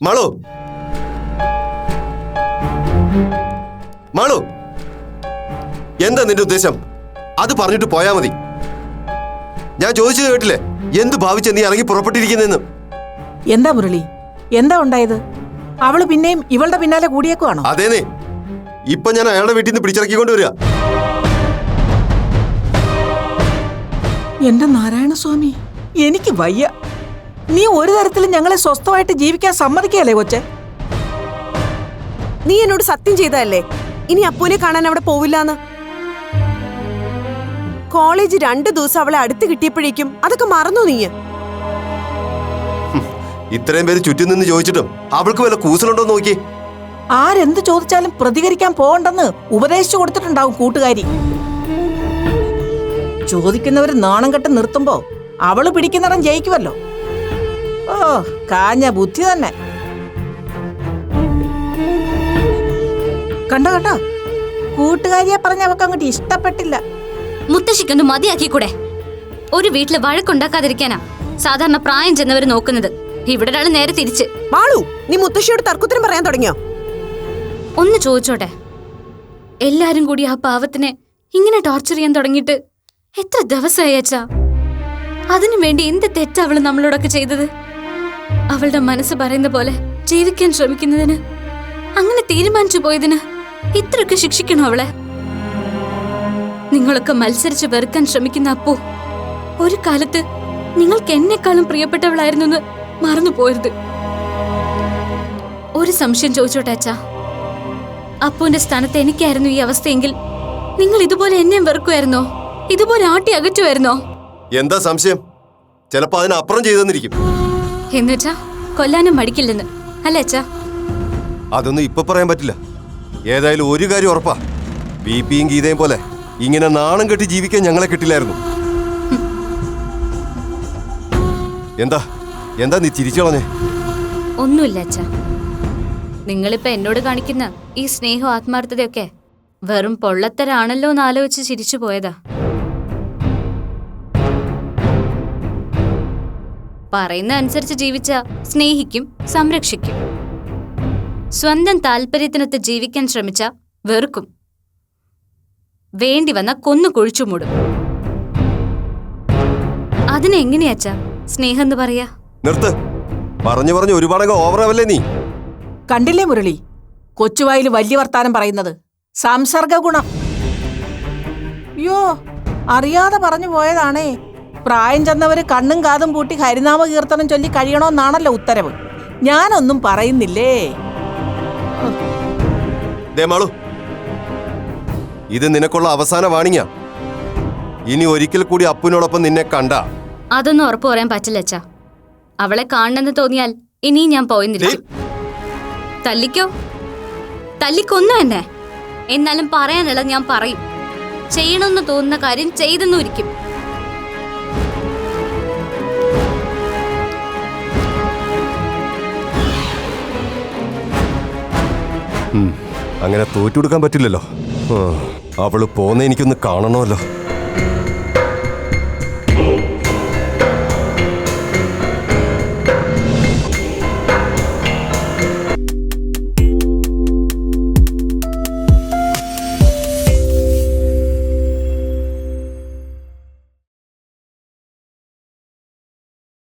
മാളു മാളു, എന്താ നിന്റെ ഉദ്ദേശം? അത് പറഞ്ഞിട്ട് പോയാ മതി. ഞാൻ ചോദിച്ചത് കേട്ടില്ലേ? എന്ത് ഭാവിച്ച നീ ഇറങ്ങി പുറപ്പെട്ടിരിക്കുന്നെന്ന്? എന്താ മുരളി, എന്താ ഉണ്ടായത്? അവള് പിന്നെയും ഇവളുടെ പിന്നാലെ കൂടിയേക്കുവാണോ? അതേന്നേ, ഇപ്പൊ ഞാൻ അയാളുടെ വീട്ടിൽ നിന്ന് പിടിച്ചിറക്കിക്കൊണ്ട് വരിക. എന്റെ നാരായണസ്വാമി, എനിക്ക് വയ്യ. നീ ഒരു തരത്തിലും ഞങ്ങളെ സ്വസ്ഥമായിട്ട് ജീവിക്കാൻ സമ്മതിക്കല്ലേ കൊച്ചെ? നീ എന്നോട് സത്യം ചെയ്തതല്ലേ ഇനി അപ്പൂനെ കാണാൻ അവിടെ പോവില്ലാന്ന്? കോളേജ് 2 ദിവസം അവളെ അടുത്ത് കിട്ടിയപ്പോഴേക്കും അതൊക്കെ മറന്നു നീ? ഇത്രയും പേര് ചുറ്റും നിന്ന് ചോദിച്ചിട്ടും അവൾക്ക് വല്ല കൂസലുണ്ടോ നോക്കി. ആരെന്ത് ചോദിച്ചാലും പ്രതികരിക്കാൻ പോകണ്ടെന്ന് ഉപദേശിച്ചു കൊടുത്തിട്ടുണ്ടാവും കൂട്ടുകാരി. ചോദിക്കുന്നവര് നാണം കെട്ട് നിർത്തുമ്പോ അവള് പിടിക്കുന്നിടം ജയിക്കുമല്ലോ. ഓ, കാഞ്ഞ ബുദ്ധി തന്നെ. കണ്ടോ കണ്ടോ, കൂട്ടുകാരിയെ പറഞ്ഞ അവക്ക് അങ്ങോട്ട് ഇഷ്ടപ്പെട്ടില്ല. മുത്തശ്ശിക്കൊന്ന് മതിയാക്കിക്കൂടെ? ഒരു വീട്ടില് വഴക്കുണ്ടാക്കാതിരിക്കാനാ സാധാരണ പ്രായം ചെന്നവര് നോക്കുന്നത്. ഇവിടെ ഒരാള് നേരെ തിരിച്ച്. മാളു, നീ മുത്തശ്ശിയോട് തർക്കുത്തരം പറയാൻ തുടങ്ങിയോ? ഒന്ന് ചോദിച്ചോട്ടെ, എല്ലാരും കൂടി ആ പാവത്തിനെ ഇങ്ങനെ ടോർച്ചർ ചെയ്യാൻ തുടങ്ങിയിട്ട് എത്ര ദിവസമായി അച്ഛാ? അതിനു വേണ്ടി എന്ത് തെറ്റാ അവള് നമ്മളോടൊക്കെ ചെയ്തത്? അവളുടെ മനസ്സ് പറയുന്ന പോലെ ജീവിക്കാൻ ശ്രമിക്കുന്നതിന്, അങ്ങനെ തീരുമാനിച്ചു പോയതിന് ഇത്രയൊക്കെ ശിക്ഷിക്കണോ അവളെ? നിങ്ങളൊക്കെ മത്സരിച്ച് വെറുക്കാൻ ശ്രമിക്കുന്ന അപ്പു ഒരു കാലത്ത് നിങ്ങൾക്ക് എന്നെക്കാളും പ്രിയപ്പെട്ടവളായിരുന്നു മറന്നു പോരുത്. ഒരു സംശയം ചോദിച്ചോട്ടെ അച്ഛാ, അപ്പുവിന്റെ സ്ഥാനത്ത് എനിക്കായിരുന്നു ഈ അവസ്ഥയെങ്കിൽ നിങ്ങൾ ഇതുപോലെ എന്നെയും വെറുക്കുമായിരുന്നോ? ഇതുപോലെ ആട്ടി അകറ്റുമായിരുന്നോ? എന്താ സംശയം? ചിലപ്പോ അതിനപ്പുറം ചെയ്തെന്നിരിക്കും. എന്നുവെച്ചാ കൊല്ലാനും മടിക്കില്ലെന്ന് അല്ലേ അച്ഛാ? അതൊന്നും ഇപ്പൊ പറയാൻ പറ്റില്ല. ഏതായാലും ഒരു കാര്യം ഉറപ്പാ, ബിപിയും ഗീതയും പോലെ ഇങ്ങനെ നാണം കെട്ടി ജീവിക്കാൻ ഞങ്ങളെ കിട്ടില്ലായിരുന്നു. എന്താ എന്താ നീ ചിരിച്ചു കളഞ്ഞേ? ഒന്നുമില്ല അച്ഛാ, നിങ്ങളിപ്പോ എന്നോട് കാണിക്കുന്ന ഈ സ്നേഹവും ആത്മാർത്ഥതയൊക്കെ വെറും പൊള്ളത്തരാണല്ലോ എന്ന് ആലോചിച്ച് ചിരിച്ചു പോയതാ. പറയുന്ന അനുസരിച്ച് ജീവിച്ച സ്നേഹിക്കും, സംരക്ഷിക്കും. സ്വന്തം താല്പര്യത്തിനൊത്ത് ജീവിക്കാൻ ശ്രമിച്ച വെറുക്കും. വേണ്ടി വന്ന കൊന്നു കുഴിച്ചു മൂടും. അതിനെങ്ങനെയാച്ചാ സ്നേഹം എന്ന് പറയാ? നിർത്ത്, പറഞ്ഞു പറഞ്ഞു ഒരുപാടങ്ങ് ഓവറാവല്ലേ നീ? കണ്ടില്ലേ മുരളി, കൊച്ചുവായിൽ വലിയ വർത്താനം പറയുന്നത്? സംസർഗ ഗുണം. യോ, അറിയാതെ പറഞ്ഞു പോയതാണേ. പ്രായം ചെന്നവര് കണ്ണും കാതും പൂട്ടി ഹരിനാമ കീർത്തനം ചൊല്ലി കഴിയണമെന്നാണല്ലോ ഉത്തരവ്. ഞാനൊന്നും പറയുന്നില്ലേ. ഇത് നിനക്കുള്ള അവസാന വാണിങ്ങാ. ഇനി ഒരിക്കൽ കൂടി അപ്പുവിനോടൊപ്പം നിന്നെ കണ്ട അതൊന്നും ഉറപ്പ് പറയാൻ പറ്റില്ല അച്ഛാ. അവളെ കാണണമെന്ന് തോന്നിയാൽ ഇനിയും ഞാൻ പോയെന്നില്ല. തല്ലിക്കോ, തല്ലിക്കൊന്നു എന്നെ. എന്നാലും പറയാനുള്ളത് ഞാൻ പറയും. ചെയ്യണമെന്ന് തോന്നുന്ന കാര്യം ചെയ്തെന്നും ഇരിക്കും. അങ്ങനെ തോറ്റുകൊടുക്കാൻ പറ്റില്ലല്ലോ. അവള് പോന്നെ എനിക്കൊന്ന് കാണണമല്ലോ.